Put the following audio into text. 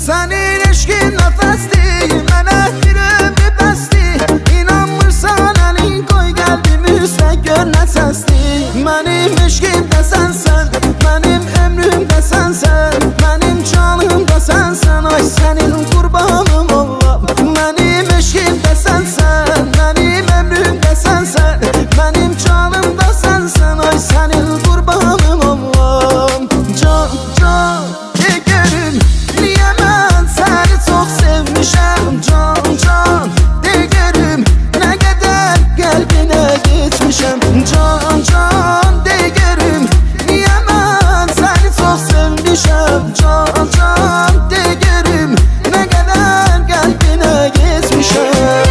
Senin eşkin nefesli, mənə bir ömrü bəsli. İnanmırsan elin koy qəlbimi üstə gör nə səsli. Mənim eşkim də sənsən, mənim ömrüm də sənsən, mənim canım da sənsən. Ay sənin qurbanım olam. Mənim eşkim də sənsən, mənim ömrüm də sənsən, mənim canım da sənsən. Ay sənin qurbanım olam. Can, can, de görüm, niyə mən səni çox sevmişəm. Can, can, de görüm, nə qədər qəlbinə geçmişəm. Can, can, de görüm, niyə mən səni çox sevmişəm. Can, can, de görüm, nə qədər qəlbinə geçmişəm.